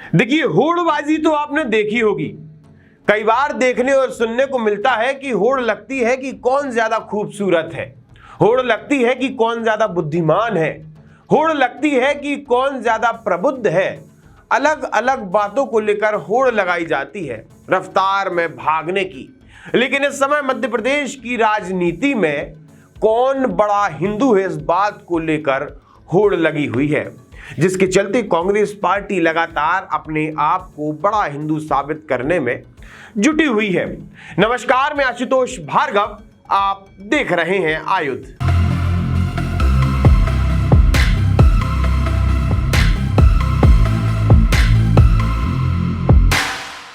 देखिए, होड़बाजी तो आपने देखी होगी। कई बार देखने और सुनने को मिलता है कि होड़ लगती है कि कौन ज्यादा खूबसूरत है, होड़ लगती है कि कौन ज्यादा बुद्धिमान है, होड़ लगती है कि कौन ज्यादा प्रबुद्ध है। अलग अलग बातों को लेकर होड़ लगाई जाती है, रफ्तार में भागने की। लेकिन इस समय मध्य प्रदेश की राजनीति में कौन बड़ा हिंदू है, इस बात को लेकर होड़ लगी हुई है, जिसके चलते कांग्रेस पार्टी लगातार अपने आप को बड़ा हिंदू साबित करने में जुटी हुई है। नमस्कार, मैं आशुतोष भार्गव, आप देख रहे हैं आयुध।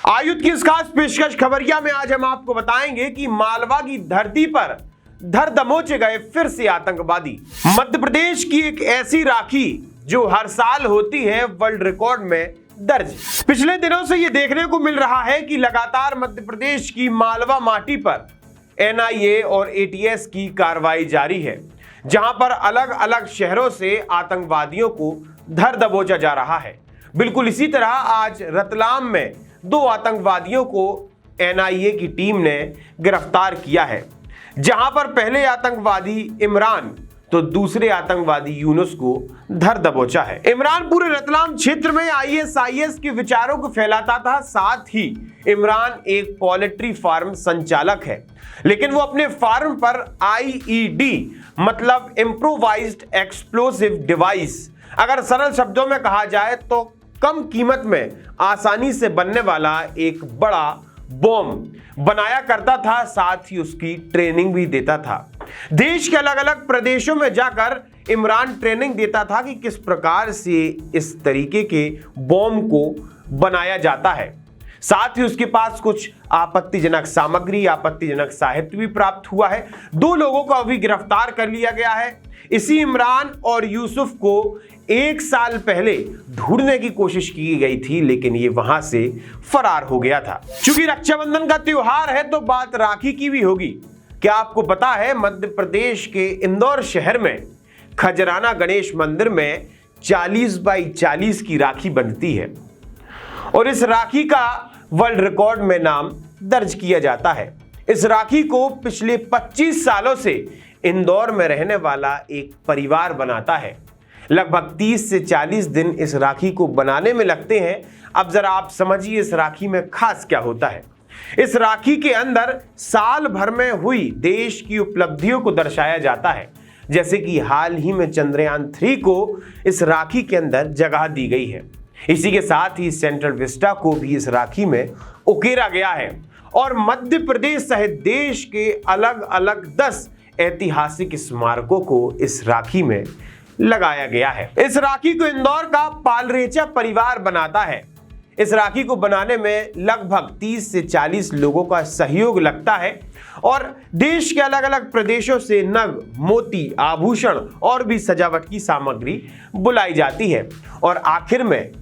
आयुध की इस खास पेशकश खबरिया में आज हम आपको बताएंगे कि मालवा की धरती पर धर दबोचे गए फिर से आतंकवादी। मध्य प्रदेश की एक ऐसी राखी जो हर साल होती है वर्ल्ड रिकॉर्ड में दर्ज। पिछले दिनों से यह देखने को मिल रहा है कि लगातार मध्य प्रदेश की मालवा माटी पर एनआईए और एटीएस की कार्रवाई जारी है, जहां पर अलग अलग शहरों से आतंकवादियों को धर दबोचा जा रहा है। बिल्कुल इसी तरह आज रतलाम में 2 आतंकवादियों को एनआईए की टीम ने गिरफ्तार किया है, जहां पर पहले आतंकवादी इमरान तो दूसरे आतंकवादी यूनुस को धर दबोचा है। इमरान पूरे रतलाम क्षेत्र में आईएसआईएस के विचारों को फैलाता था। साथ ही इमरान एक पोल्ट्री फार्म संचालक है, लेकिन वो अपने फार्म पर आईईडी मतलब इम्प्रोवाइज्ड एक्सप्लोसिव डिवाइस, अगर सरल शब्दों में कहा जाए तो कम कीमत में आसानी से बनने वाला एक बड़ा बॉम्ब बनाया करता था। साथ ही उसकी ट्रेनिंग भी देता था। देश के अलग अलग प्रदेशों में जाकर इमरान ट्रेनिंग देता था कि किस प्रकार से इस तरीके के बॉम्ब को बनाया जाता है। साथ ही उसके पास कुछ आपत्तिजनक सामग्री, आपत्तिजनक साहित्य भी प्राप्त हुआ है। 2 लोगों को अभी गिरफ्तार कर लिया गया है। इसी इमरान और यूसुफ को 1 साल पहले ढूंढने की कोशिश की गई थी, लेकिन ये वहां से फरार हो गया था। चूंकि रक्षाबंधन का त्योहार है तो बात राखी की भी होगी। क्या आपको पता है मध्य प्रदेश के इंदौर शहर में खजराना गणेश मंदिर में 40 बाई 40 की राखी बनती है और इस राखी का वर्ल्ड रिकॉर्ड में नाम दर्ज किया जाता है। इस राखी को पिछले 25 सालों से इंदौर में रहने वाला एक परिवार बनाता है। लगभग 30 से 40 दिन इस राखी को बनाने में लगते हैं। अब जरा आप समझिए इस राखी में खास क्या होता है। इस राखी के अंदर साल भर में हुई देश की उपलब्धियों को दर्शाया जाता है, जैसे कि हाल ही में चंद्रयान 3 को इस राखी के अंदर जगह दी गई है। इसी के साथ ही सेंट्रल विस्टा को भी इस राखी में उकेरा गया है और मध्य प्रदेश सहित देश के अलग अलग 10 ऐतिहासिक स्मारकों को इस राखी में लगाया गया है। इस राखी को इंदौर का पालरेचा परिवार बनाता है। इस राखी को बनाने में लगभग 30 से 40 लोगों का सहयोग लगता है और देश के अलग अलग प्रदेशों से नग, मोती, आभूषण और भी सजावट की सामग्री बुलाई जाती है और आखिर में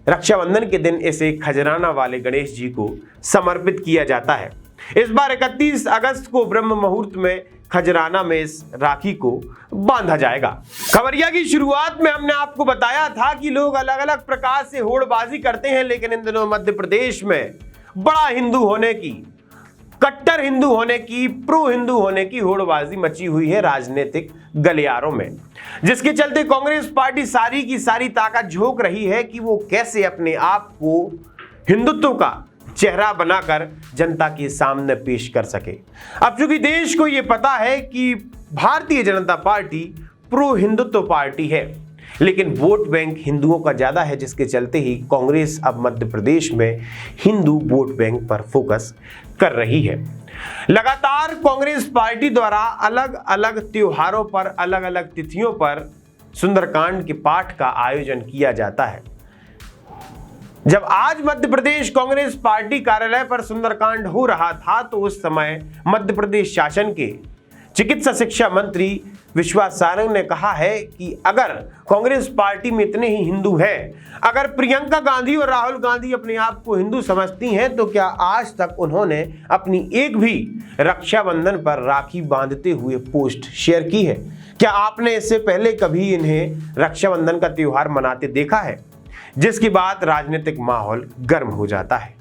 रक्षाबंधन के दिन इसे खजराना वाले गणेश जी को समर्पित किया जाता है। इस बार 31 अगस्त को ब्रह्म मुहूर्त में खजराना में इस राखी को बांधा जाएगा। खबरिया की शुरुआत में हमने आपको बताया था कि लोग अलग अलग प्रकार से होड़बाजी करते हैं, लेकिन इन दिनों मध्य प्रदेश में बड़ा हिंदू होने की, कट्टर हिंदू होने की, प्रो हिंदू होने की होड़बाजी मची हुई है राजनीतिक गलियारों में, जिसके चलते कांग्रेस पार्टी सारी की सारी ताकत झोंक रही है कि वो कैसे अपने आप को हिंदुत्व का चेहरा बनाकर जनता के सामने पेश कर सके। अब चूंकि देश को यह पता है कि Bharatiya Janata party pro Hindutva party है, लेकिन वोट बैंक हिंदुओं का ज्यादा है, जिसके चलते ही कांग्रेस अब मध्य प्रदेश में हिंदू वोट बैंक पर फोकस कर रही है। लगातार कांग्रेस पार्टी द्वारा अलग अलग त्योहारों पर, अलग अलग तिथियों पर सुंदरकांड के पाठ का आयोजन किया जाता है। जब आज मध्य प्रदेश कांग्रेस पार्टी कार्यालय पर सुंदरकांड हो रहा था तो उस समय मध्य प्रदेश शासन के चिकित्सा शिक्षा मंत्री विश्वास सारंग ने कहा है कि अगर कांग्रेस पार्टी में इतने ही हिंदू हैं, अगर प्रियंका गांधी और राहुल गांधी अपने आप को हिंदू समझती हैं, तो क्या आज तक उन्होंने अपनी एक भी रक्षाबंधन पर राखी बांधते हुए पोस्ट शेयर की है? क्या आपने इससे पहले कभी इन्हें रक्षाबंधन का त्योहार मनाते देखा है? जिसके बाद राजनीतिक माहौल गर्म हो जाता है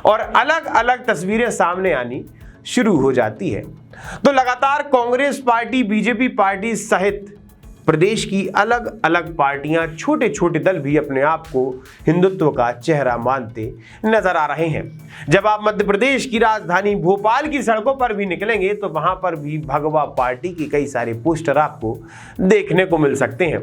और अलग अलग तस्वीरें सामने आनी शुरू हो जाती है। तो लगातार कांग्रेस पार्टी, बीजेपी पार्टी सहित प्रदेश की अलग अलग पार्टियां, छोटे छोटे दल भी अपने आप को हिंदुत्व का चेहरा मानते नजर आ रहे हैं। जब आप मध्य प्रदेश की राजधानी भोपाल की सड़कों पर भी निकलेंगे तो वहां पर भी भगवा पार्टी के कई सारे पोस्टर आपको देखने को मिल सकते हैं।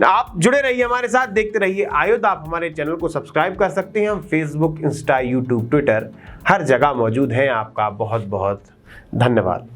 आप जुड़े रहिए हमारे साथ, देखते रहिए आयुध। आप हमारे चैनल को सब्सक्राइब कर सकते हैं। हम फेसबुक, इंस्टा, यूट्यूब, ट्विटर हर जगह मौजूद हैं। आपका बहुत बहुत धन्यवाद।